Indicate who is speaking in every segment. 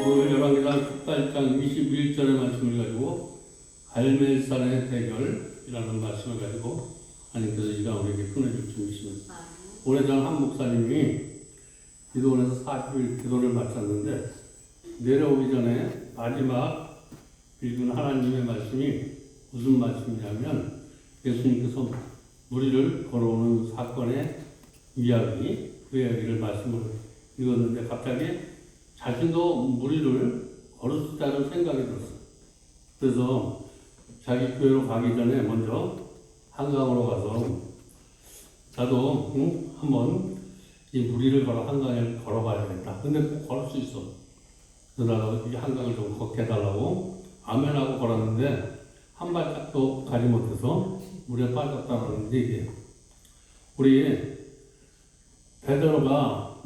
Speaker 1: 오늘 열왕기상 18장 21절의 말씀을 가지고 갈멜산의 대결이라는 말씀을 가지고 하나님께서 이 시간 우리에게 끊어줄 주십니다. 오래전 한 목사님이 기도원에서 40일 기도를 마쳤는데 내려오기 전에 마지막 읽은 하나님의 말씀이 무슨 말씀이냐면 예수님께서 무리를 걸어오는 사건의 이야기, 그 이야기를 말씀을 읽었는데 갑자기 자신도 무리를 걸었다는 생각이 들었어요. 그래서 자기 교회로 가기 전에 먼저 한강으로 가서 나도 한번 이 무리를 걸어 한강을 걸어봐야겠다. 근데 꼭 걸을 수 있어. 그래서 나도 이 한강을 좀 걷게 해달라고 아멘하고 걸었는데 한 발짝도 가지 못해서 물에 빠졌다는 얘기예요. 우리 베드로가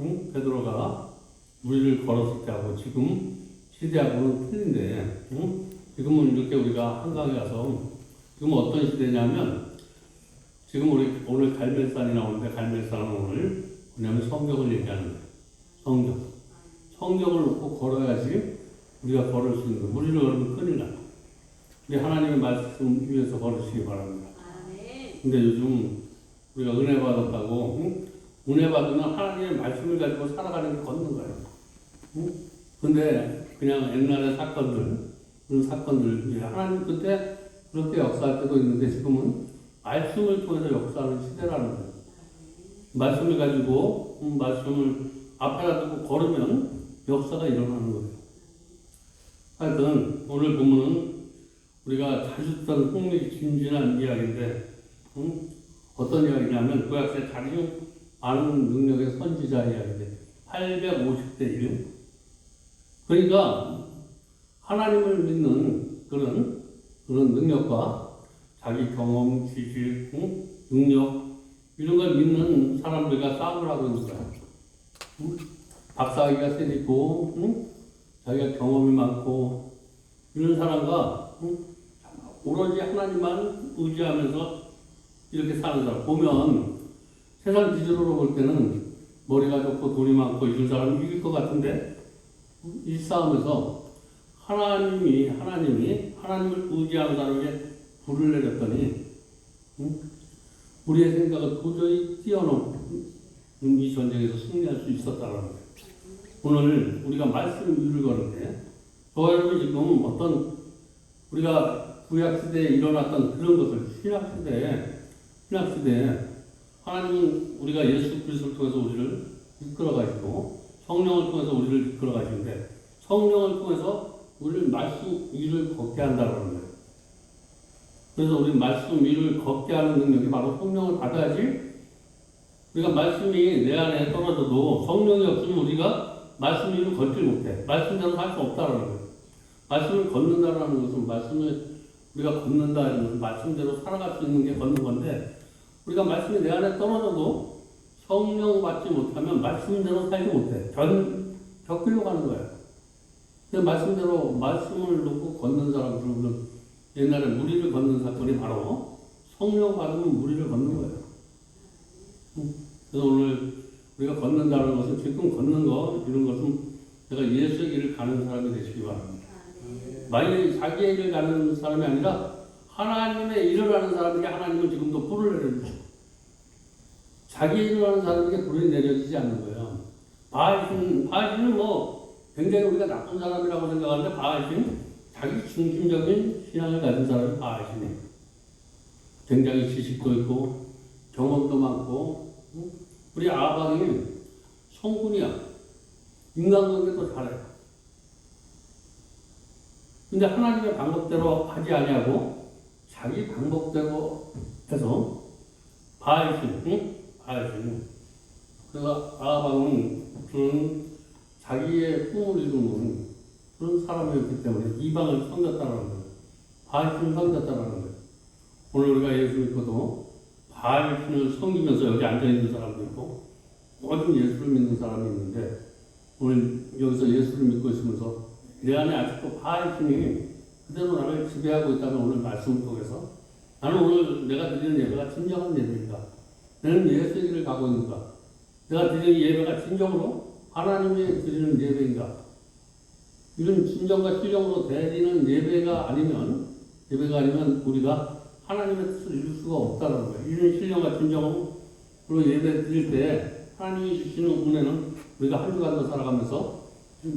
Speaker 1: 무리를 걸었을 때하고 지금 시대하고는 틀린데 지금은 이렇게 우리가 한강에 가서 지금 어떤 시대냐면 지금 우리 오늘 갈멜산이 나오는데 갈멜산은 오늘 뭐냐면 성경을 얘기하는 거예요. 성경을 놓고 걸어야지 우리가 걸을 수 있는 거예요. 무리를 걸으면 큰일 나요. 우리 하나님의 말씀 위에서 걸으시기 바랍니다. 근데 요즘 우리가 은혜 받았다고 은혜 받으면 하나님의 말씀을 가지고 살아가는 게 걷는 거예요. 근데 그냥 옛날의 그런 사건들, 하나님 그때 그렇게 역사할 때도 있는데 지금은 말씀을 통해서 역사하는 시대라는 거예요. 말씀을 가지고, 말씀을 앞에다 두고 걸으면 역사가 일어나는 거예요. 하여튼, 오늘 보면은 우리가 자주 듣던 흥미진진한 이야기인데, 어떤 이야기냐면, 구약시대 가장 많은 능력의 선지자 이야기인데, 850대 1. 그러니까 하나님을 믿는 그런 능력과 자기 경험, 지식, 능력 이런 걸 믿는 사람들과 싸움을 하고 있는 거야. 박사학위가 세고 자기가 경험이 많고 이런 사람과 오로지 하나님만 의지하면서 이렇게 사는 사람 보면 세상 기준으로 볼 때는 머리가 좋고 돈이 많고 이런 사람이 이길 것 같은데 이 싸움에서 하나님을 의지하는 사람에게 불을 내렸더니 우리의 생각을 도저히 뛰어넘은 이 전쟁에서 승리할 수 있었다는 거예요. 오늘 우리가 말씀 위를 거는데 저와 여러분 지금 어떤 우리가 구약시대에 일어났던 그런 것을 신약시대에 하나님은 우리가 예수 그리스도를 통해서 우리를 이끌어 가시고 성령을 통해서 우리를 이끌어 가시는데 성령을 통해서 우리를 말씀 위를 걷게 한다는 거예요. 그래서 우리 말씀 위를 걷게 하는 능력이 바로 성령을 받아야지 우리가 말씀이 내 안에 떨어져도 성령이 없으면 우리가 말씀 위를 걷지 못해. 말씀대로 할 수 없다는 거예요. 말씀을 걷는다는 것은 말씀을 우리가 걷는다 이런 것은 말씀대로 살아갈 수 있는 게 걷는 건데 우리가 말씀이 내 안에 떨어져도 성령 받지 못하면 말씀대로 살지 못해. 벽길로 가는 거야. 그 말씀대로 말씀을 놓고 걷는 사람들은 옛날에 무리를 걷는 사건이 바로 성령 받으면 무리를 걷는 거예요. 그래서 오늘 우리가 걷는다는 것은 지금 걷는 거 이런 것은 내가 예수의 길을 가는 사람이 되시기 바랍니다. 만약에 자기의 길을 가는 사람이 아니라 하나님의 일을 하는 사람에게 하나님은 지금도 불을 내려주죠. 자기 일을 하는 사람에게 불이 내려지지 않는 거예요. 바알신은 뭐 굉장히 우리가 나쁜 사람이라고 생각하는데 바알신 자기 중심적인 신앙을 가진 사람이 바알신이에요. 굉장히 지식도 있고 경험도 많고 우리 아방이 성군이야. 인간관계도 잘해요. 근데 하나님의 방법대로 하지 아니하고 자기 방법대로 해서 바알신 그래서 아방은 그런 자기의 꿈을 이루는 그런 사람이었기 때문에 이방을 섬겼다는 거예요. 바알신을 섬겼다는 거예요. 오늘 우리가 예수 믿고도 바알신을 섬기면서 여기 앉아있는 사람도 있고 모든 예수를 믿는 사람이 있는데 오늘 여기서 예수를 믿고 있으면서 내 안에 아직도 바알신이 그대로 나를 지배하고 있다면 오늘 말씀을 통해서 나는 오늘 내가 드리는 예배가 진정한 예배인가? 나는 예수의 길을 가고 있는가? 내가 드리는 예배가 진정으로 하나님이 드리는 예배인가? 이런 진정과 신령으로 드리는 예배가 아니면 우리가 하나님의 뜻을 이룰 수가 없다는 거예요. 이런 신령과 진정으로 예배 드릴 때 하나님이 주시는 은혜는 우리가 한 주간도 살아가면서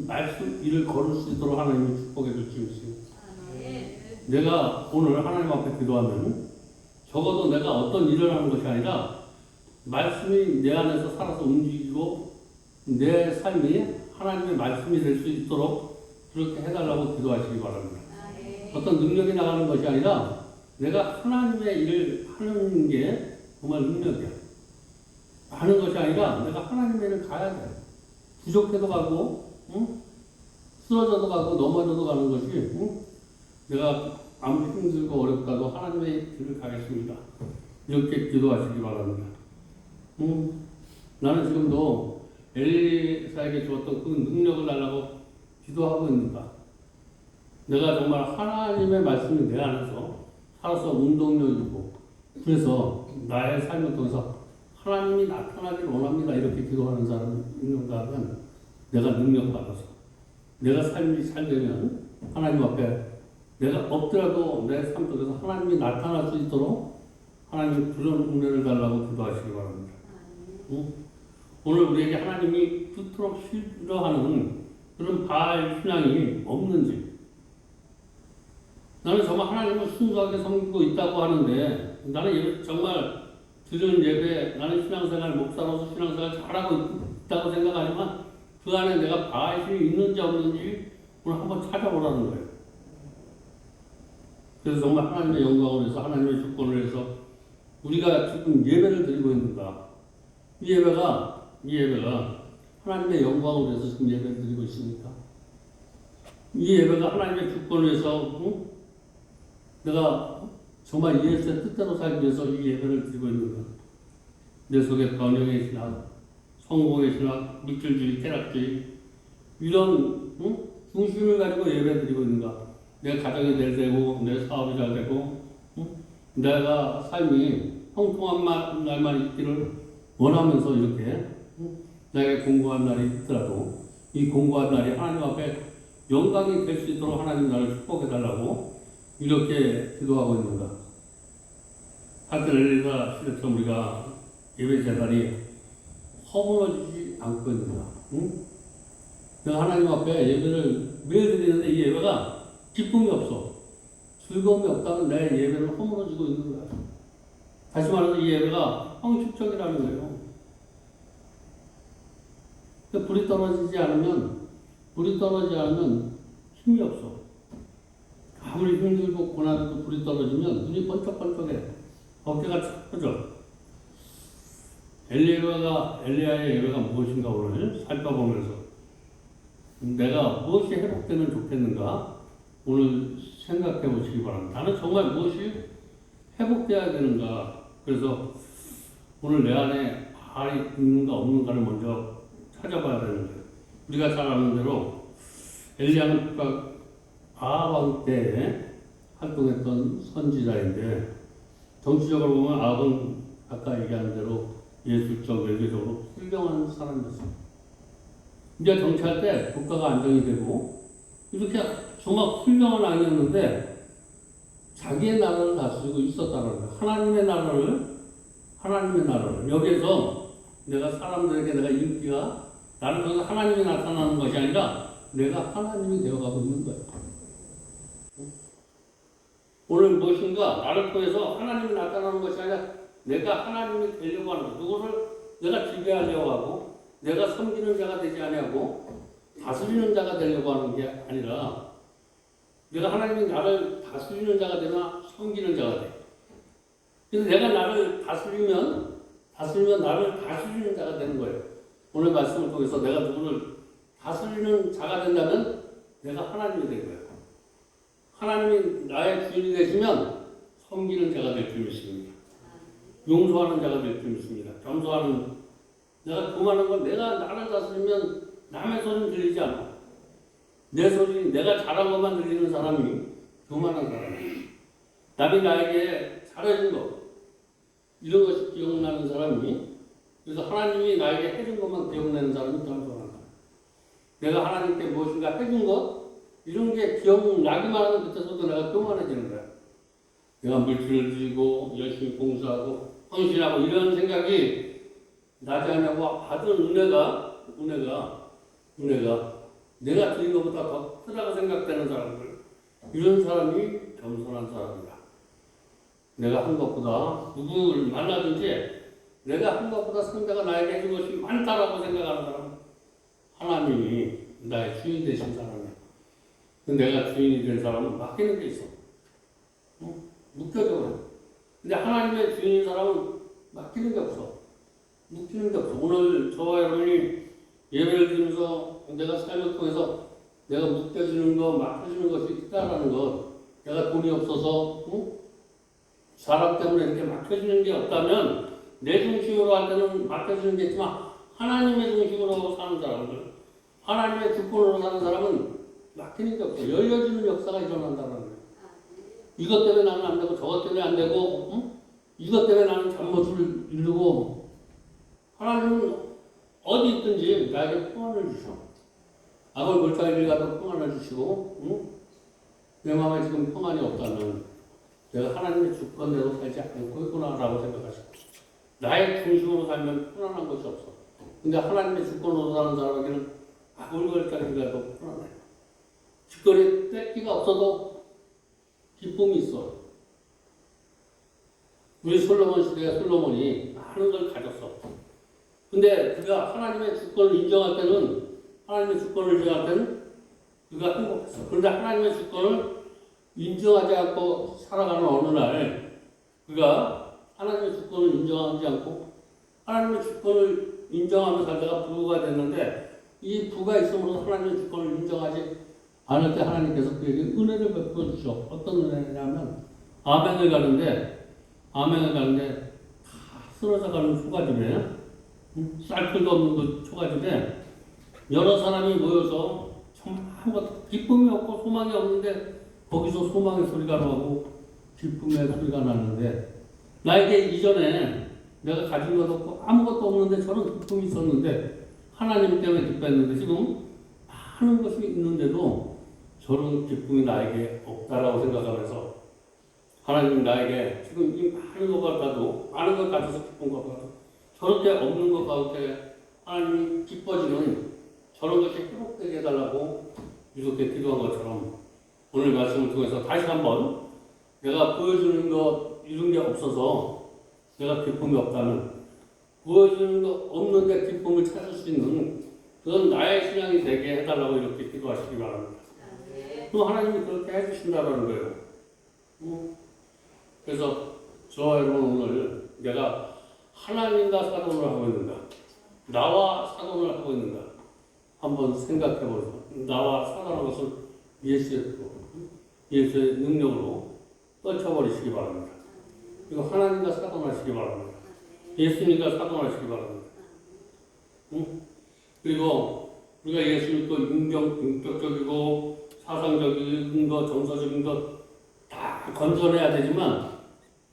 Speaker 1: 말씀 일을 걸을 수 있도록 하나님이 축복해 주시옵소서. 내가 오늘 하나님 앞에 기도하면 적어도 내가 어떤 일을 하는 것이 아니라 말씀이 내 안에서 살아서 움직이고 내 삶이 하나님의 말씀이 될 수 있도록 그렇게 해달라고 기도하시기 바랍니다. 어떤 능력이 나가는 것이 아니라 내가 하나님의 일을 하는 게 정말 능력이야. 하는 것이 아니라 내가 하나님의 일을 가야 돼. 부족해도 가고, 쓰러져도 가고, 넘어져도 가는 것이, 내가 아무리 힘들고 어렵다도 하나님의 길을 가겠습니다. 이렇게 기도하시기 바랍니다. 나는 지금도 엘리사에게 주었던 그 능력을 달라고 기도하고 있는가. 내가 정말 하나님의 말씀이 내 안에서 살아서 운동력이고, 그래서 나의 삶을 통해서 하나님이 나타나길 원합니다. 이렇게 기도하는 사람이 있는가 하면 내가 능력받아서 내가 삶이 잘 되면 하나님 앞에 내가 없더라도 내 삶 속에서 하나님이 나타날 수 있도록 하나님이 그런 은혜를 달라고 기도하시기 바랍니다. 오늘 우리에게 하나님이 그토록 싫어하는 그런 바알 신앙이 없는지, 나는 정말 하나님을 순수하게 섬기고 있다고 하는데, 나는 정말 드리는 예배, 나는 신앙생활, 목사로서 신앙생활 잘하고 있다고 생각하지만 그 안에 내가 바알 신이 있는지 없는지 오늘 한번 찾아보라는 거예요. 그래서 정말 하나님의 영광을 위해서, 하나님의 주권을 위해서 우리가 지금 예배를 드리고 있는가? 이 예배가 하나님의 영광을 위해서 지금 예배를 드리고 있습니까? 이 예배가 하나님의 주권을 위해서 내가 정말 예수의 뜻대로 살기 위해서 이 예배를 드리고 있는가? 내 속에 번영의 신학, 성공의 신학, 물질주의, 쾌락주의 이런 중심을 가지고 예배 드리고 있는가? 내 가정이 잘 되고 내 사업이 잘 되고 내가 삶이 형통한 날만 있기를 원하면서 이렇게 나에게 공고한 날이 있더라도 이 공고한 날이 하나님 앞에 영광이 될 수 있도록 하나님 나를 축복해 달라고 이렇게 기도하고 있는가? 하여튼 엘리사 시대처럼 우리가 예배 재단이 허물어지지 않고 있는가? 내가 하나님 앞에 예배를 매일 드리는데 이 예배가 기쁨이 없어, 즐거움이 없다면 내 예배를 허물어지고 있는 거야. 다시 말해서 이 예배가 형식적이라는 거예요. 불이 떨어지지 않으면 힘이 없어. 아무리 힘들고 고난해도 불이 떨어지면 눈이 번쩍번쩍해. 어깨가 착 펴져. 엘리야의 예배가 무엇인가 오늘 살펴보면서 내가 무엇이 회복되면 좋겠는가 오늘 생각해 보시기 바랍니다. 나는 정말 무엇이 회복돼야 되는가. 그래서 오늘 내 안에 바알이 있는가 없는가를 먼저 찾아봐야 되는 거예요. 우리가 잘 아는 대로 엘리야는 아합 왕 때에 활동했던 선지자인데, 정치적으로 보면 아합은 아까 얘기한 대로 예술적, 외교적으로 훌륭한 사람이었어요. 이제 정치할 때 국가가 안정이 되고 이렇게 정말 훌륭한 왕이었는데 자기의 나라를 다스리고 있었다는 거예요. 하나님의 나라를 여기에서 내가 사람들에게 내가 인기가 나를 통해서 하나님이 나타나는 것이 아니라 내가 하나님이 되어가고 있는 거예요. 오늘 무엇인가 나를 통해서 하나님이 나타나는 것이 아니라 내가 하나님이 되려고 하는 것, 누구를 내가 지배하려고 하고 내가 섬기는 자가 되지 아니하고 다스리는 자가 되려고 하는 게 아니라 내가 하나님이 나를 다스리는 자가 되나 섬기는 자가 돼. 그래서 내가 나를 다스리면 나를 다스리는 자가 되는 거예요. 오늘 말씀을 통해서 내가 누구를 다스리는 자가 된다면 내가 하나님이 된 거예요. 하나님이 나의 주인이 되시면 섬기는 자가 될 줄 믿습니다. 용서하는 자가 될 줄 믿습니다. 겸손하는, 내가 교만한 건 내가 나를 다스리면 남의 소리는 들리지 않아. 내 소리, 내가 잘한 것만 들리는 사람이 교만한 사람이에요. 남이 나에게 잘해준 것, 이런 것이 기억나는 사람이, 그래서 하나님이 나에게 해준 것만 기억나는 사람이 겸손한 사람. 내가 하나님께 무엇인가 해준 것, 이런 게 기억나기만 하면 그때부터 내가 평안해지는 거야. 내가 물질을 드리고 열심히 공부하고 헌신하고 이런 생각이 나지 않냐고 받은 은혜가 내가 드린 것보다 더 크다고 생각되는 사람들, 이런 사람이 겸손한 사람이다. 내가 한 것보다 누구를 만나든지 내가 한 것보다 상대가 나에게 해준 것이 많다라고 생각하는 사람, 하나님이 나의 주인 되신 사람이야. 내가 주인이 된 사람은 맡기는 게 있어. 묶여져. 근데 하나님의 주인인 사람은 맡기는 게 없어. 묶이는 게 없어. 오늘 저와 여러분이 예배를 드리면서 내가 삶을 통해서 내가 묶여지는 거, 맡겨지는 것이 있다라는 것, 내가 돈이 없어서 사람 때문에 이렇게 맡겨지는 게 없다면 내 중심으로 할 때는 맡겨지는 게 있지만 하나님의 중심으로 사는 사람들, 하나님의 주권으로 사는 사람은 맡기는 게 없어. 열려지는 역사가 일어난다는 거예요. 이것 때문에 나는 안 되고 저것 때문에 안 되고 이것 때문에 나는 잘못을 이루고, 하나님은 어디 있든지 나에게 평안을 주셔. 악을 골짜기를 가도 평안을 주시고, 내 마음에 지금 평안이 없다면 내가 하나님의 주권대로 살지 않고 있구나라고 생각하시고, 나의 중심으로 살면 편안한 것이 없어. 근데 하나님의 주권으로 사는 사람에게는 악을 골짜기를 가도 편안해. 주권이 뺏기가 없어도 기쁨이 있어. 우리 솔로몬 시대에 솔로몬이 많은 걸 가졌어. 근데 그가 하나님의 주권을 인정할 때는, 그가 행복했어. 그런데 하나님의 주권을 인정하지 않고 살아가는 어느 날, 그가 하나님의 주권을 인정하지 않고 하나님의 주권을 인정하며 살다가 부가 됐는데, 이 부가 있으므로 하나님의 주권을 인정하지 않을 때 하나님께서 그에게 은혜를 베풀어 주셔. 어떤 은혜냐면 아멘을 가는데 다 쓰러져가는 초가집에, 쌀풀도 없는 그 초가집에 여러 사람이 모여서 정말 아무것도 기쁨이 없고 소망이 없는데 거기서 소망의 소리가 나고 기쁨의 소리가 나는데, 나에게 이전에 내가 가진 것도 없고 아무것도 없는데 저런 기쁨이 있었는데, 하나님 때문에 기뻐했는데 지금 많은 것이 있는데도 저런 기쁨이 나에게 없다라고 생각하면서, 하나님 나에게 지금 이 많은 것 가져서 기쁜 것 같아도 저렇게 없는 것 가운데 하나님이 기뻐지는 저런 것이 회복되게 해달라고 이렇게 기도한 것처럼, 오늘 말씀을 통해서 다시 한번 내가 보여주는 것 이런 게 없어서 내가 기쁨이 없다면, 보여주는 것 없는데 기쁨을 찾을 수 있는 그건 나의 신앙이 되게 해달라고 이렇게 기도하시기 바랍니다. 또 하나님이 그렇게 해주신다는 거예요. 그래서 저와 여러분, 오늘 내가 하나님과 사돈을 하고 있는가, 나와 사돈을 하고 있는가 한번 생각해 보세요. 나와 사돈하는 것은 예수의 능력으로 떨쳐버리시기 바랍니다. 그리고 하나님과 사돈하시기 바랍니다. 예수님과 사동하시기 바랍니다. 그리고 우리가 예수 믿고 인격적이고 사상적인 것, 정서적인 것 다 건전해야 되지만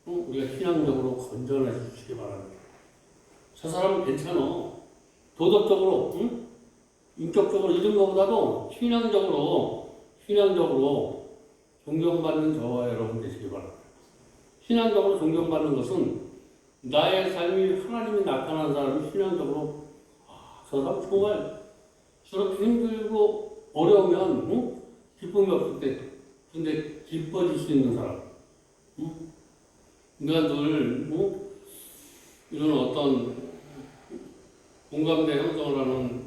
Speaker 1: 우리가 신앙적으로 건전해 주시기 바랍니다. 저 사람은 괜찮아. 도덕적으로, 인격적으로 이런 것보다도 신앙적으로 존경받는 저와 여러분 되시기 바랍니다. 신앙적으로 존경받는 것은 나의 삶이 하나님이 나타나는 사람이 신앙적으로 저 사람 정말 저렇게 힘들고 어려우면 기쁨이 없을 때 근데 기뻐질 수 있는 사람. 내가 늘 이런 어떤 공감대 형성을 하는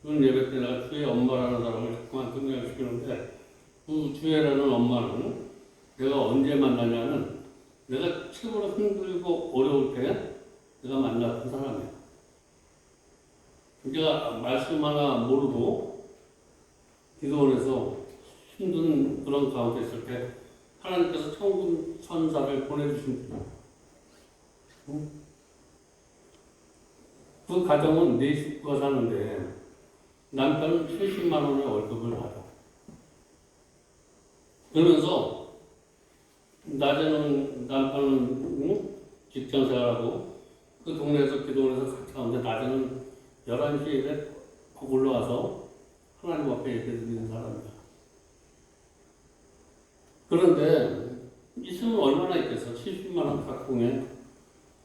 Speaker 1: 그런 예배 때 내가 주의 엄마라는 사람을 자꾸만 등장시키는데, 그 주의라는 엄마는 내가 언제 만나냐면 내가 최고로 힘들고 어려울 때 내가 만났던 사람이야. 내가 말씀 하나 모르고 기도원에서 힘든 그런 가운데 있을 때 하나님께서 천군 천사를 보내주신 거야. 그 가정은 네 식구가 사는데 남편은 70만 원의 월급을 받아. 그러면서 낮에는 남편은 직장 생활하고 그 동네에서 기도원에서 같이 가는데 낮에는 11시에 꼭 올라와서 하나님 앞에 예배 드리는 사람이야. 그런데 있으면 얼마나 있겠어? 70만 원 각봉에.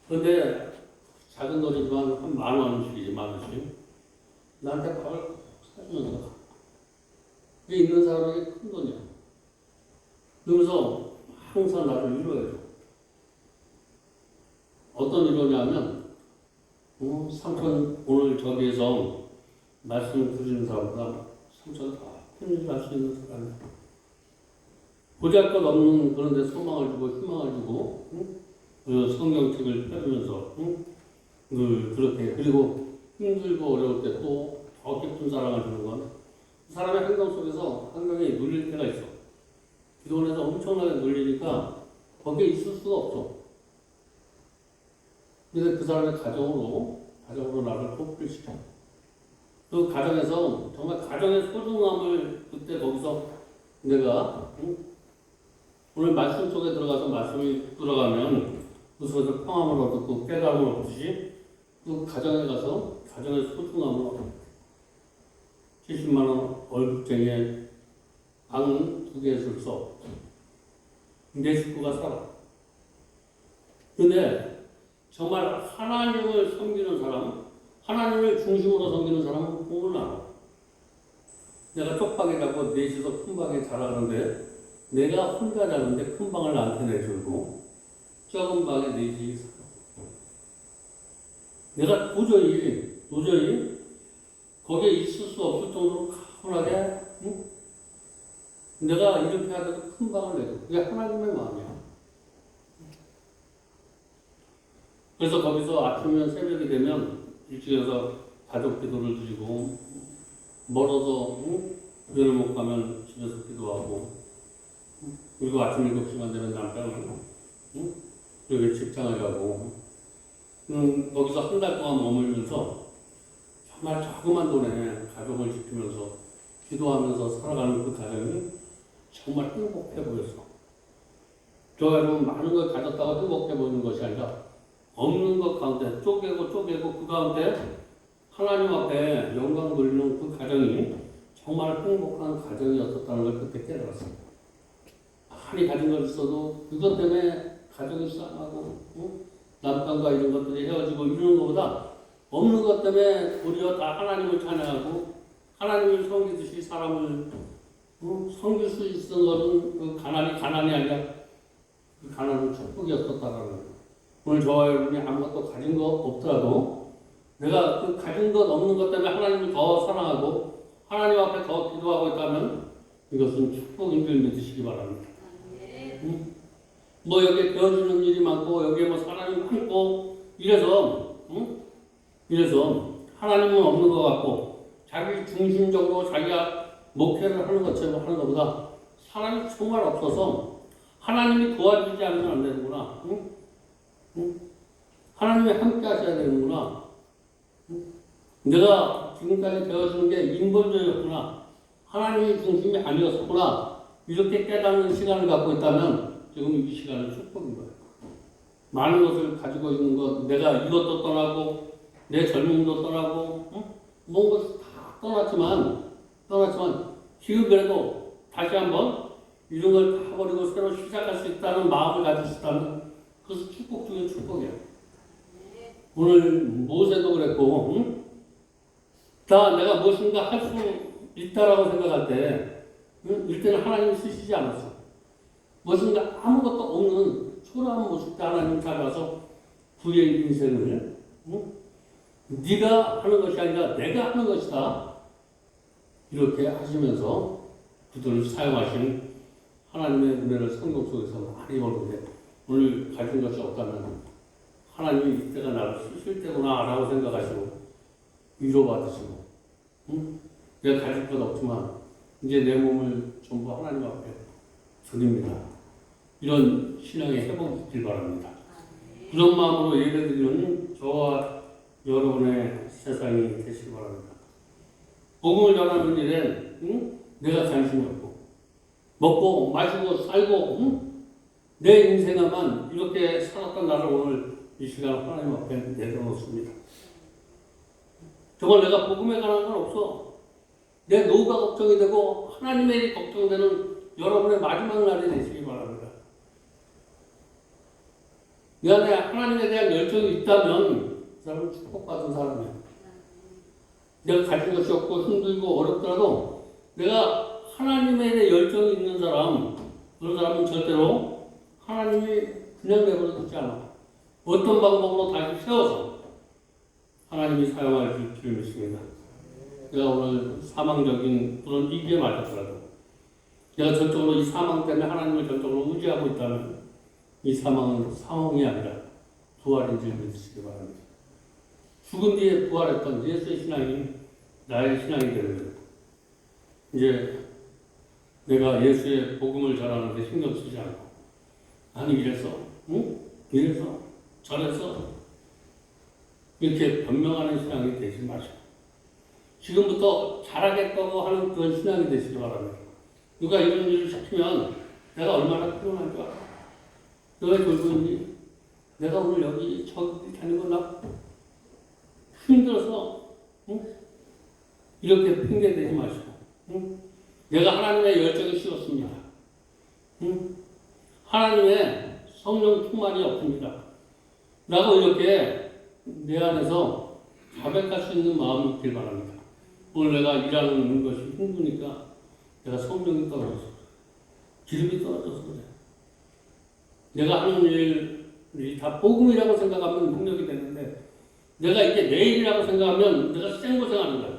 Speaker 1: 그런데 작은 돈이지만 한 10,000원씩이지, 10,000원씩. 나한테 밥을 사주면서 가. 그게 있는 사람에게 큰 돈이야. 그러면서 항상 나를 위로해줘. 어떤 위로냐면, 삼촌 오늘 저기에서 말씀 드리는 사람보다 삼촌 다 큰일 할 수 있는 사람이야. 보잘것없는 그런 데 소망을 주고 희망을 주고, 그 성경책을 펴면서 늘 그렇게. 그리고 힘들고 어려울 때 또 더 깊은 사랑을 주는 건 사람의 행동 속에서 환경이 눌릴 때가 있어. 기도원에서 엄청나게 눌리니까 거기에 있을 수가 없어. 근데 그 사람의 가정으로 나를 호흡시켜. 그 가정에서 정말 가정의 소중함을 그때 거기서 내가 오늘 말씀 속에 들어가서 말씀이 들어가면 그 속에서 평안을 얻고 깨달음을 얻듯이 그 가정에 가서 가정의 소중함을 얻고 70만 원 월급쟁이에 방 2개 쓸 수 없고 내 식구가 살아. 근데 정말 하나님을 섬기는 사람, 하나님을 중심으로 섬기는 사람은 공을 나눠. 내가 쪽방에 가고 넷이서 큰 방에 자라 그러는데 내가 혼자 자는데 큰 방을 나한테 내주고 적은 방에 넷이 살아. 내가 도저히 거기에 있을 수 없을 정도로 가뿐하게 내가 이렇게 하더라도 큰 방을 내줘. 그게 하나님의 마음이야. 그래서 거기서 아침이면 새벽이 되면 일찍에서 가족 기도를 드리고 멀어서 교회를 못 가면 집에서 기도하고 그리고 아침 7시만 되면 남편은 그리고 직장을 가고 거기서 한 달 동안 머물면서 정말 조그만 돈에 가족을 지키면서 기도하면서 살아가는 그 가정이 정말 행복해 보였어. 저 여러분 많은 걸 가졌다고 행복해 보이는 것이 아니라 없는 것 가운데 쪼개고 그 가운데 하나님 앞에 영광 돌리는 그 가정이 정말 행복한 가정이었다는 걸 그때 깨달았습니다. 많이 가진 걸 있어도 그것 때문에 가정이 싸움하고 남편과 이런 것들이 헤어지고 이러는 것보다 없는 것 때문에 우리가 다 하나님을 찬양하고 하나님을 섬기듯이 사람을 섬길 수 있는 것은 그 가난이 아니라 그 가난은 축복이었었다라는 거예요. 오늘 저와 여러분이 아무것도 가진 거 없더라도 내가 그 가진 것 없는 것 때문에 하나님을 더 사랑하고 하나님 앞에 더 기도하고 있다면 이것은 축복인 줄 믿으시기 바랍니다. 뭐 여기에 배워주는 일이 많고 여기에 뭐 사람이 많고 이래서 하나님은 없는 것 같고 자기 중심적으로 자기가 목회를 하는 것처럼 하는 것보다 사람이 정말 없어서 하나님이 도와주지 않으면 안 되는구나. 하나님이 함께 하셔야 되는구나. 내가 지금까지 배워주는 게 인본주의였구나. 하나님이 중심이 아니었구나. 이렇게 깨닫는 시간을 갖고 있다면 지금 이 시간은 축복인 거예요. 많은 것을 가지고 있는 것, 내가 이것도 떠나고 내 젊음도 떠나고 모든 것을 다 떠났지만 지금 그래도 다시 한번 이런 걸 다 버리고 새로 시작할 수 있다는 마음을 가질 수 있다면 그것은 축복 중에 축복이에요. 오늘 모세도 그랬고 다 내가 무엇인가 할 수 있다라고 생각할 때 이때는 하나님이 쓰시지 않았어. 무엇인가 아무것도 없는 초라한 모습 때 하나님 잡아서 그의 인생을 네가 하는 것이 아니라 내가 하는 것이다. 이렇게 하시면서 그들을 사용하신 하나님의 은혜를 성경 속에서 많이 보는데 오늘 가진 것이 없다면 하나님이 이때가 나를 쓰실 때구나 라고 생각하시고 위로받으시고 내가 가질 것 없지만 이제 내 몸을 전부 하나님 앞에 드립니다. 이런 신앙의 회복이 있길 바랍니다. 그런 마음으로 예배드리는 저와 여러분의 세상이 되시기 바랍니다. 복음을 전하는 일에 내가 관심이 없고 먹고 마시고 살고 내 인생에만 이렇게 살았던 나를 오늘 이 시간 하나님 앞에 내려놓습니다. 정말 내가 복음에 관한 건 없어. 내 노후가 걱정이 되고 하나님의 일이 걱정되는 여러분의 마지막 날이 되시기 바랍니다. 내 안에 하나님에 대한 열정이 있다면 그 사람은 축복받은 사람이야. 내가 가진 것이 없고 힘들고 어렵더라도 내가 하나님에 대해 열정이 있는 사람, 그런 사람은 절대로 하나님이 그냥 내버려두지 않아. 어떤 방법으로 다시 세워서 하나님이 사용할 줄 믿습니다. 내가 오늘 사망적인 그런 위기에 맞았더라도 내가 전적으로 이 사망 때문에 하나님을 전적으로 의지하고 있다면 이 사망은 상황이 아니라 부활인 줄 믿으시기 바랍니다. 죽은 뒤에 부활했던 예수의 신앙이 나의 신앙이 되는 이제 내가 예수의 복음을 전하는데 신경 쓰지 않고 아니 이래서 응? 이래서 저래서 이렇게 변명하는 신앙이 되지 마시고 지금부터 잘하겠다고 하는 그런 신앙이 되시기 바랍니다. 누가 이런 일을 시키면 내가 얼마나 피곤한 줄 알아. 너왜 돌고 있니? 내가 오늘 여기 저기 다니는 건 나 힘들어서 응? 이렇게 핑계대지 마시고 응? 내가 하나님의 열정이 식었습니다. 응? 하나님의 성령 충만이 없습니다. 라고 이렇게 내 안에서 자백할 수 있는 마음이 있길 바랍니다. 오늘 내가 일하는 것이 힘드니까 내가 성령이 떨어져서 기름이 떨어져서 그래. 내가 하는 일이 다 복음이라고 생각하면 능력이 되는데 내가 이게 내 일이라고 생각하면 내가 생고생하는 거야.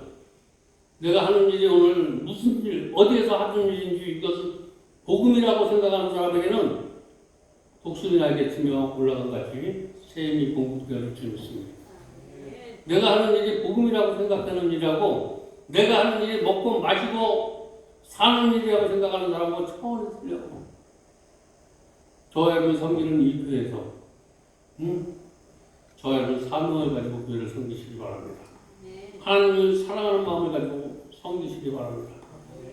Speaker 1: 내가 하는 일이 오늘 무슨 일, 어디에서 하는 일인지 이것은 복음이라고 생각하는 사람에게는 독수리 날개 치며 올라간 같이 샘이 공급되어질 줄 믿습니다. 내가 하는 일이 복음이라고 생각하는 일이라고 내가 하는 일이 먹고 마시고 사는 일이라고 생각하는 사람하고 차원이 틀려요. 저와 여러분 섬기는 이 교회에서 저와 여러분 사명을 가지고 교회를 섬기시기 바랍니다. 하나님을 사랑하는 마음을 가지고 섬기시기 바랍니다.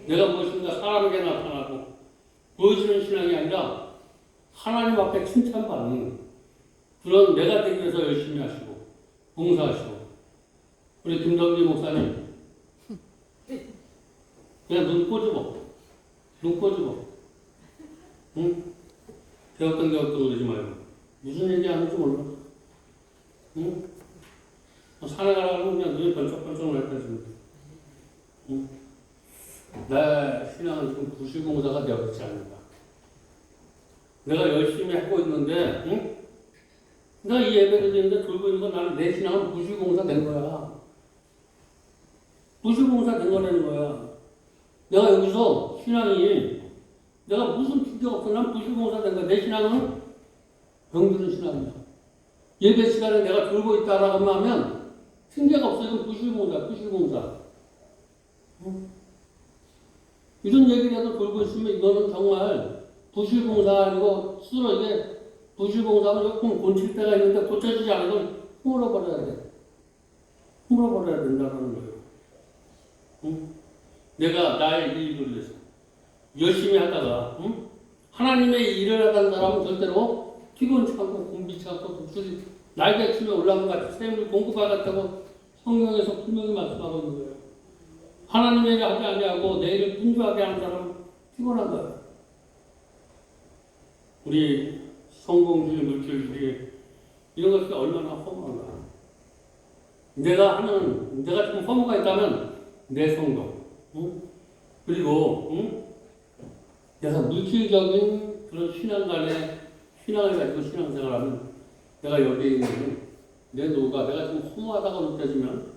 Speaker 1: 내가 무엇인가 사람에게 나타나고 보여주는 신앙이 아니라 하나님 앞에 칭찬받는 그런 내가 되기 위해서 열심히 하시고 봉사하시고 우리 김덕기 목사님 그냥 눈 꼬집어 응? 배웠던 그러지 말고 무슨 얘기 하는지 몰라. 응? 산에 가라고 그냥 눈이 번쩍번쩍 날 때쯤 응? 내 신앙은 지금 부실공사가 되어버리지 않는다. 내가 열심히 하고 있는데 응? 내가 이 예배를 드리는데 돌고 있는 건 나는 내 신앙은 부실공사 된 거야. 부실공사 된 거라는 거야. 내가 여기서 신앙이 내가 무슨 핑계가 없어. 난 부실공사 된 거야. 내 신앙은 병드는 신앙이야. 예배 시간에 내가 돌고 있다라고 하면 핑계가 없어. 이건 부실공사. 응? 이런 얘기를 해도 돌고 있으면 이거는 정말 부실공사가 아니고 스스로 이게 부실공사가 조금 곤칠 때가 있는데 고쳐지지 않으면 흐물어버려야 돼. 흐물어버려야 된다는 거예요. 응? 내가 나의 일을 위해서 열심히 하다가 응? 하나님의 일을 하는 사람은 절대로 피곤치 않고 곤비치 않고 독수리 날개 치며 올라간 같이 샘을 공급하겠다고 성경에서 분명히 말씀하고 있는 거예요. 하나님의 일을 하지 아니하고 내 일을 분주하게 하는 사람은 피곤한 거예요. 우리 성공주의 물질주의 이런 것이 얼마나 허무한가. 내가 지금 허무가 있다면 내 성공 응? 그리고 내가 물질적인 그런 신앙을 가지고 신앙생활하면 내가 여기에 있는 내 노가 내가 좀 허무하다고 느껴지면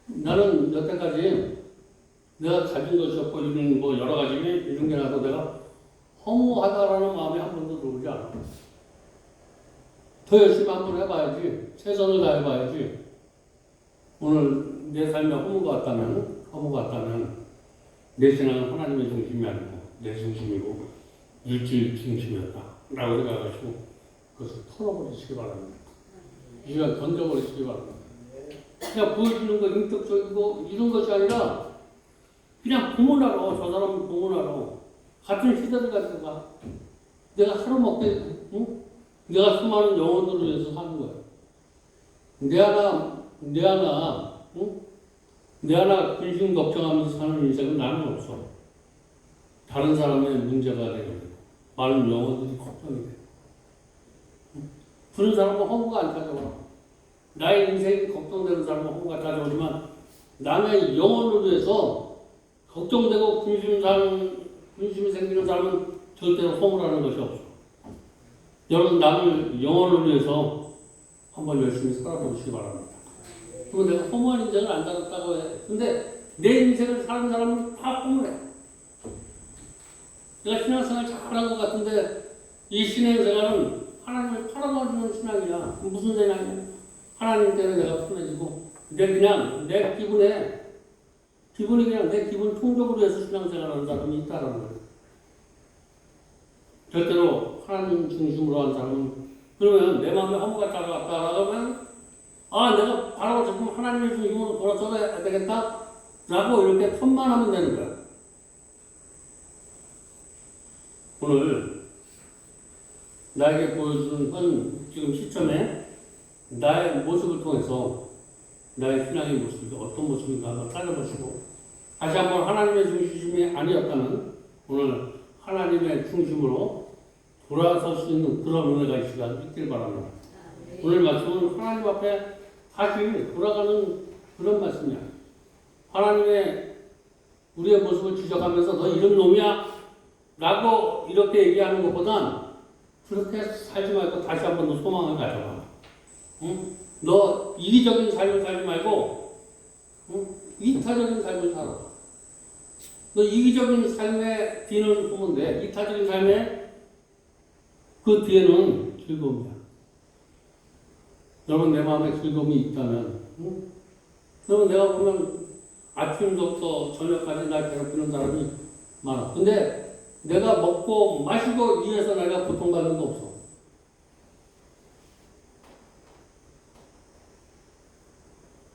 Speaker 1: 나는 여태까지 내가 가진 것이 없고 이런 뭐 여러 가지 이런 게 나도 내가 허무하다라는 마음이 한 번도 들어오지 않아. 더 열심히 한번 해봐야지. 최선을 다해봐야지. 오늘 내 삶에 허무가 왔다면 내 신앙은 하나님의 중심이 아니고 내 중심이고 물질 중심이었다 라고 생각하시고 그것을 털어버리시기 바랍니다. 이 시간 던져버리시기 바랍니다. 그냥 보여주는 거 인격적이고 이런 것이 아니라 그냥 공헌하러 저 사람은 공헌하러 같은 시대를 가지고 가. 내가 하루 먹게 응? 내가 수많은 영혼들을 위해서 사는 거야. 내 하나 근심 걱정하면서 사는 인생은 나는 없어. 다른 사람의 문제가 되거든. 많은 영혼들이 걱정이 돼. 그런 사람은 허무가 안 찾아와. 나의 인생이 걱정되는 사람은 허무가 찾아오지만 남의 영혼을 위해서 걱정되고 근심이 생기는 사람은 절대로 허무라는 것이 없어. 여러분, 남을 영혼을 위해서 한번 열심히 살아보시기 바랍니다. 그리고 내가 허무한 인생을 안 살았다고 해. 근데 내 인생을 사는 사람은 다 허무해. 내가 신앙생활 잘한 것 같은데 이 신앙생활은 하나님을 팔아먹는 신앙이야. 무슨 신앙이야? 하나님 때문에 내가 편해지고 내 기분이 그냥 내 기분 충족을 위해서 신앙생활하는 사람이 있다는 거예요. 절대로 하나님 중심으로 하는 사람은 그러면 내 마음에 허무가 따라왔다라고 하면 내가 바로 지금 하나님의 중심으로 돌아서야 되겠다 라고 이렇게 턴만하면 되는 거야. 오늘 나에게 보여주는 건 지금 시점에 나의 모습을 통해서 나의 신앙의 모습이 어떤 모습인가 한번 찾아보시고 다시 한번 하나님의 중심이 아니었다면 오늘 하나님의 중심으로 돌아설 수 있는 그런 은혜가 이 시간 있길 바랍니다. 오늘 말씀은 하나님 앞에 다시 돌아가는 그런 말씀이야. 하나님의 우리의 모습을 지적하면서 너 이런 놈이야 라고 이렇게 얘기하는 것보단 그렇게 살지 말고 다시 한번 더 소망을 가져봐. 응? 너 이기적인 삶을 살지 말고 이타적인 삶을 살아. 너 이기적인 삶의 뒤는 보면 돼. 이타적인 삶의 그 뒤에는 즐거움이야. 여러분, 내 마음에 즐거움이 있다면 여러분, 내가 보면 아침부터 저녁까지 날 괴롭히는 사람이 많아. 근데 내가 먹고 마시고 위해서 내가 고통받는 거 없어.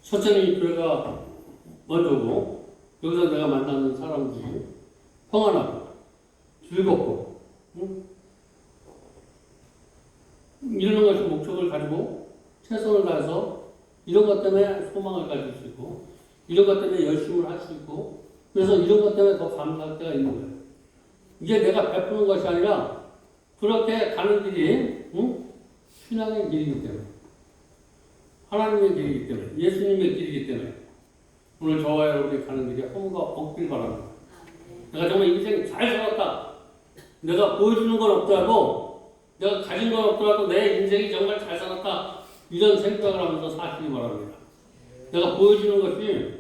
Speaker 1: 첫째는 교회가 먼저고 여기서 내가 만나는 사람들이 평안하고 즐겁고 이러는 것이 목적을 가지고 최선을 다해서 이런 것 때문에 소망을 가질 수 있고 이런 것 때문에 열심을 할 수 있고 그래서 이런 것 때문에 더 감사할 때가 있는 거예요. 이게 내가 베푸는 것이 아니라 그렇게 가는 길이 신앙의 길이기 때문에 하나님의 길이기 때문에 예수님의 길이기 때문에 오늘 저와 여러분이 가는 길이 허무가 없길 바랍니다. 내가 정말 인생 잘 살았다. 내가 보여주는 건 없더라도 내가 가진 건 없더라도 내 인생이 정말 잘 살았다. 이런 생각을 하면서 사시기 바랍니다. 내가 보여주는 것이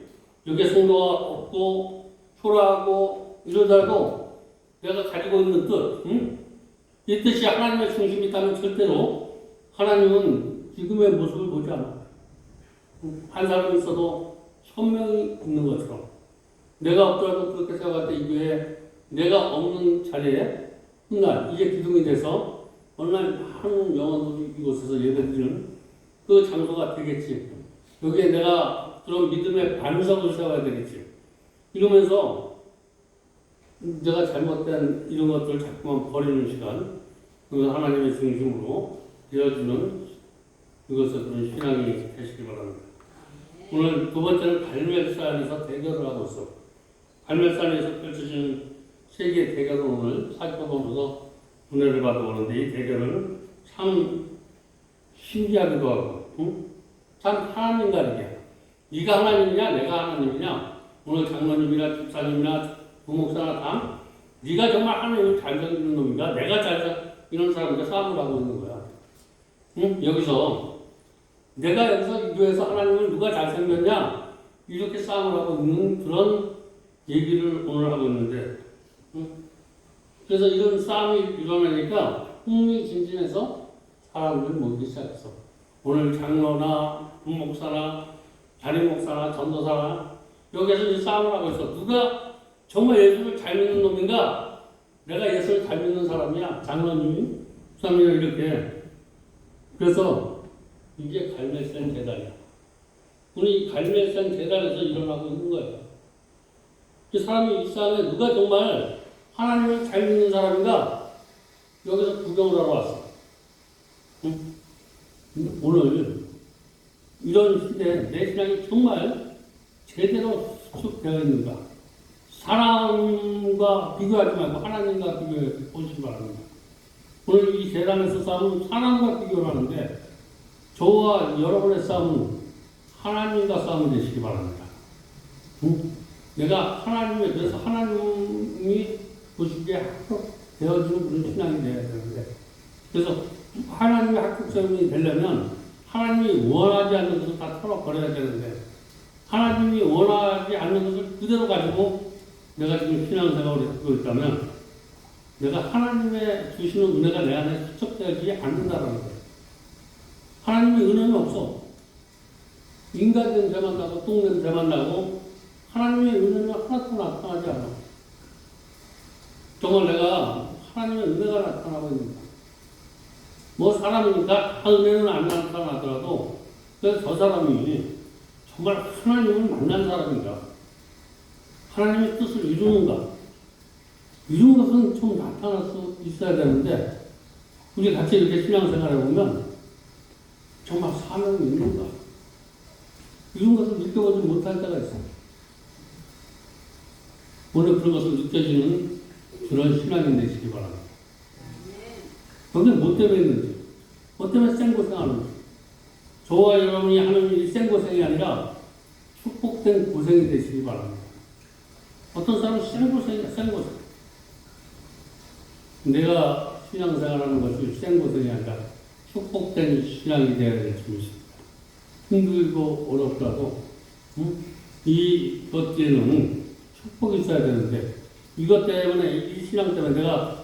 Speaker 1: 여기에 성도가 없고 초라하고 이러더라도 내가 가지고 있는 뜻, 이 뜻이 하나님의 중심이 있다면 절대로 하나님은 지금의 모습을 보지 않아요. 한 사람이 있어도 1000명이 있는 것처럼 내가 없더라도 그렇게 생각할 때 이 교회에 내가 없는 자리에 훗날 이게 기둥이 돼서 어느 날 한 영혼들이 이곳에서 예배드리는 그 장소가 되겠지. 여기에 내가 그런 믿음의 반석을 세워야 되겠지. 이러면서 내가 잘못된 이런 것들을 자꾸만 버리는 시간, 그 하나님의 중심으로 되어주는 이것을 그런 신앙이 되시기 바랍니다. 오늘 두 번째는 갈멜산에서 대결을 하고 있어. 갈멜산에서 펼쳐지는 세계의 대결을 오늘 살펴보면서 은혜를 받아보는데 이 대결은 참 신기하기도 하고 참 하나님 가리기야. 네가 하나님이냐 내가 하나님이냐 오늘 장로님이나 집사님이나 부목사나 다 네가 정말 하나님을 잘 섬기는 놈인가 내가 이런 사람과 싸움을 하고 있는 거야. 여기서 내가 여기서 이 교회에서 하나님을 누가 잘 섬겼냐 이렇게 싸움을 하고 있는 그런 얘기를 오늘 하고 있는데 그래서 이런 싸움이 일어나니까 흥미진진해서 사람들을 모이기 시작했어. 오늘 장로나 부목사나 자립목사나 전도사나 여기에서 이제 싸움을 하고 있어. 누가 정말 예수를 잘 믿는 놈인가? 내가 예수를 잘 믿는 사람이야. 장로님이, 부사님이 이렇게. 그래서 이게 갈멜산 재단이야. 우리 갈멜산 재단에서 일어나고 있는 거예요. 그 사람이 이 싸움에 누가 정말 하나님을 잘 믿는 사람인가? 여기서 구경을 하러 왔어. 오늘 이런 시대에 내 신앙이 정말 제대로 수축되어 있는가? 사람과 비교하지 말고 하나님과 비교해 보시기 바랍니다. 오늘 이 세상에서 싸움은 사람과 비교를 하는데 저와 여러분의 싸움은 하나님과 싸움이 되시기 바랍니다. 응? 내가 하나님에 대해서 하나님이 보시기에 되어지는 그런 신앙이 되어야 되는데, 그래서 하나님의 합격점이 되려면 하나님이 원하지 않는 것을 다 털어버려야 되는데, 하나님이 원하지 않는 것을 그대로 가지고 내가 지금 신앙생활을 하고 있다면 내가 하나님의 주시는 은혜가 내 안에 축적되지 않는다는 거예요. 하나님의 은혜는 없어. 인간 냄새만 나고 똥 냄새만 나고 하나님의 은혜는 하나도 나타나지 않아. 정말 내가 하나님의 은혜가 나타나고 있는다. 뭐 사람이니까 다 은혜는 안 나타나더라도 저 사람이 정말 하나님을 만난 사람인가? 하나님의 뜻을 이루는가? 이런 것은 좀 나타날 수 있어야 되는데, 우리 같이 이렇게 신앙생활 해보면 정말 사명이 있는가? 이런 것을 느껴보지 못할 때가 있어요. 오늘 그런 것을 느껴지는 그런 신앙이 되시기 바랍니다. 그게 뭐 때문에 있는지, 뭐 때문에 생고생하는지. 저와 여러분이 하는 일이 생고생이 아니라 축복된 고생이 되시기 바랍니다. 어떤 사람은 생고생이야, 생고생. 내가 신앙생활하는 것이 생고생이 아니라 축복된 신앙이 되어야 될 줄 믿습니다. 힘들고 어렵더라도 이것 뒤에는 축복이 있어야 되는데, 이것 때문에, 이 신앙 때문에 내가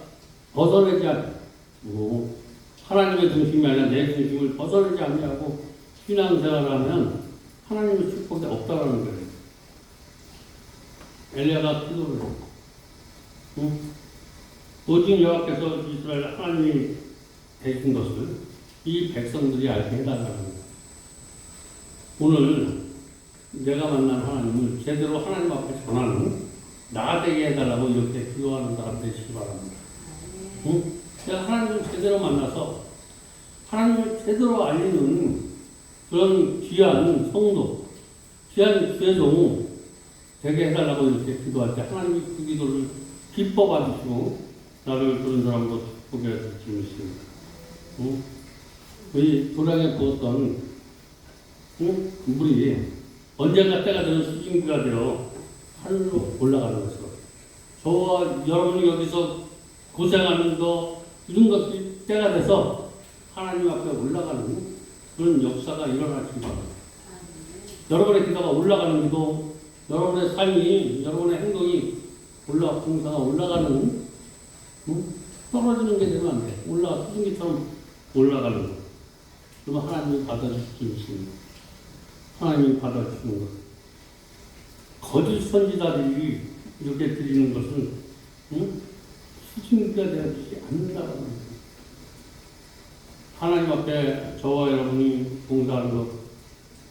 Speaker 1: 벗어내지 않고 하나님의 중심이 아니라 내 중심을 벗어내지 않냐고 신앙생활을 하면 하나님의 축복이 없다라는 거예요. 엘리야가 기도를 했어. 오직 여호와께서 이스라엘 하나님이 되신 것을 이 백성들이 알게 해달라는 거예요. 오늘 내가 만난 하나님을 제대로 하나님 앞에 전하는 나 되게 해달라고 이렇게 기도하는 사람 되시기 바랍니다. 응? 내가 하나님을 제대로 만나서 하나님을 제대로 알리는 그런 귀한 성도, 귀한 죄종 되게 해달라고 이렇게 기도할 때 하나님이 그 기도를 기뻐 받으시고 나를 그런 사람으로 축복해 주십니다. 응? 우리 도량에 부었던 물이 언젠가 때가 되면 수증기가 되어 하늘로 올라가는 것으로, 저와 여러분이 여기서 고생하는 거 이런 것이 때가 돼서 하나님 앞에 올라가는 그런 역사가 일어나시기 바랍니다. 여러분의 기도가 올라가는 기도, 여러분의 삶이, 여러분의 행동이 봉사가 올라가는, 떨어지는 게 되면 안 돼. 수증기처럼 올라가는 거. 그러면 하나님이 받아주십니다. 하나님이 받아주시는 것. 거짓 선지자들이 이렇게 드리는 것은 수증기가 되지 않는다는 거예요. 하나님 앞에 저와 여러분이 봉사하는 것,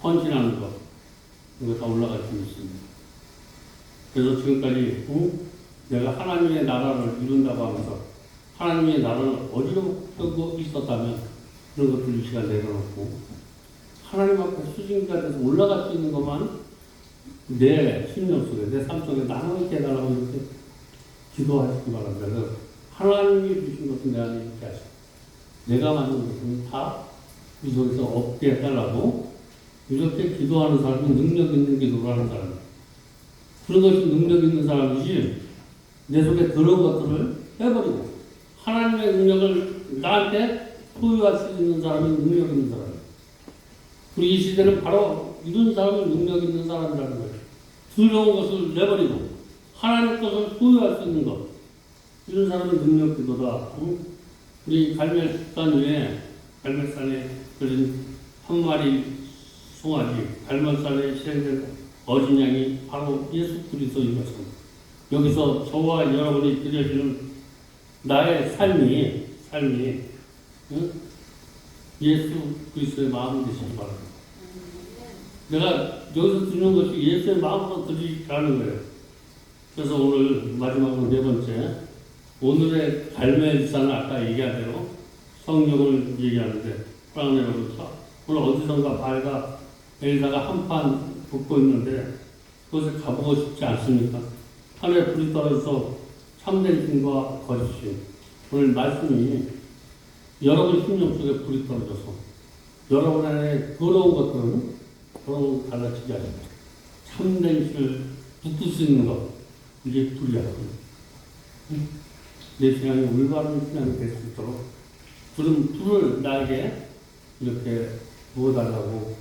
Speaker 1: 헌신하는 것, 이거 다 올라갈 수 있습니다. 그래서 지금까지 내가 하나님의 나라를 이룬다고 하면서 하나님의 나라를 어디로 펴고 있었다면 그런 것들 이 시간 내려놓고 하나님 앞에 수증기가 돼서 올라갈 수 있는 것만 내 심령 속에, 내 삶 속에 나눠있게 해달라고 이렇게 기도하시기 바랍니다. 그래서 하나님이 주신 것은 내 안에 있게 하시고 내가 만든 것은 다 이 속에서 없게 해달라고 이렇게 기도하는 사람이 능력 있는 기도를 하는 사람이에요. 그런 것이 능력 있는 사람이지 내 속에 그런 것들을 해버리고 하나님의 능력을 나한테 소유할 수 있는 사람이 능력 있는 사람이에요. 우리 이 시대는 바로 이런 사람이 능력 있는 사람이라는 거예요. 두려운 것을 내버리고 하나님 것을 소유할 수 있는 것, 이런 사람이 능력 기도다. 우리 갈멜산 위에, 갈멜산에 걸린 한 마리 송아지, 갈멜산에 실행된 어린 양이 바로 예수 그리스도이것입니다. 여기서 저와 여러분이 드려지는 나의 삶이 예수 그리스도의 마음이 되시기 바랍니다. 내가 여기서 드리는 것이 예수의 마음으로 드리라는 거예요. 그래서 오늘 마지막으로 네 번째, 오늘의 갈멜산은 아까 얘기한 대로 성령을 얘기하는데, 사랑하는 여러분, 오늘 어디선가 발가 엘사가 한판 붙고 있는데 그것에 가보고 싶지 않습니까? 하늘에 불이 떨어져서 참된 신과 거짓신. 오늘 말씀이 여러분 심령 속에 불이 떨어져서 여러분 안에 더러운 것들은 더러운 갈라치지 않습니다. 참된 신을 붙들 수 있는 것, 이게 불이야. 내 신앙이 올바른 신앙이 될 수 있도록 불을 나에게 이렇게 부어달라고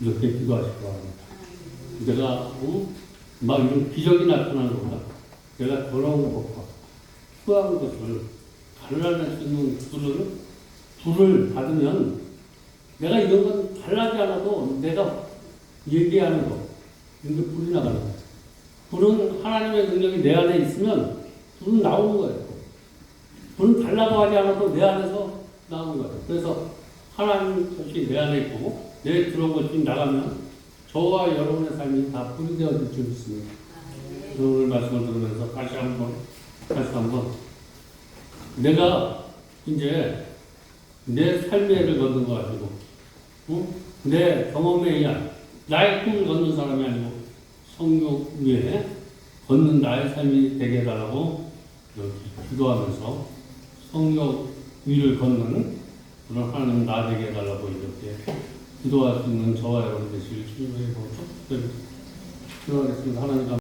Speaker 1: 이렇게 기도하시기 바랍니다. 내가 막 이런 기적이 나타나는 것보다 내가 더러운 것과 후한 것을 갈라낼 수 있는 불을 받으면 내가 이런 건 갈라지 않아도 내가 얘기하는 거, 이런 게 불이 나가는 거예요. 불은 하나님의 능력이 내 안에 있으면 불은 나오는 거예요. 불은 달라고 하지 않아도 내 안에서 나오는 거예요. 그래서 하나님 것이 내 안에 있고 내 들어온 것이 나가면 저와 여러분의 삶이 다 불이 되어질 줄 믿습니다. 오늘 말씀을 들으면서 다시 한번 내가 이제 내 삶의 애를 걷는 거 가지고 내 경험에 의한 나의 꿈을 걷는 사람이 아니고 성령 위에 걷는 나의 삶이 되게 해달라고 이렇게 기도하면서 성령 위를 걷는 그런 하나님 나 되게 해달라고 이렇게 기도할 수 있는 저와 여러분 되시길 주님의 축복드립니다. 기도하겠습니다. 하나님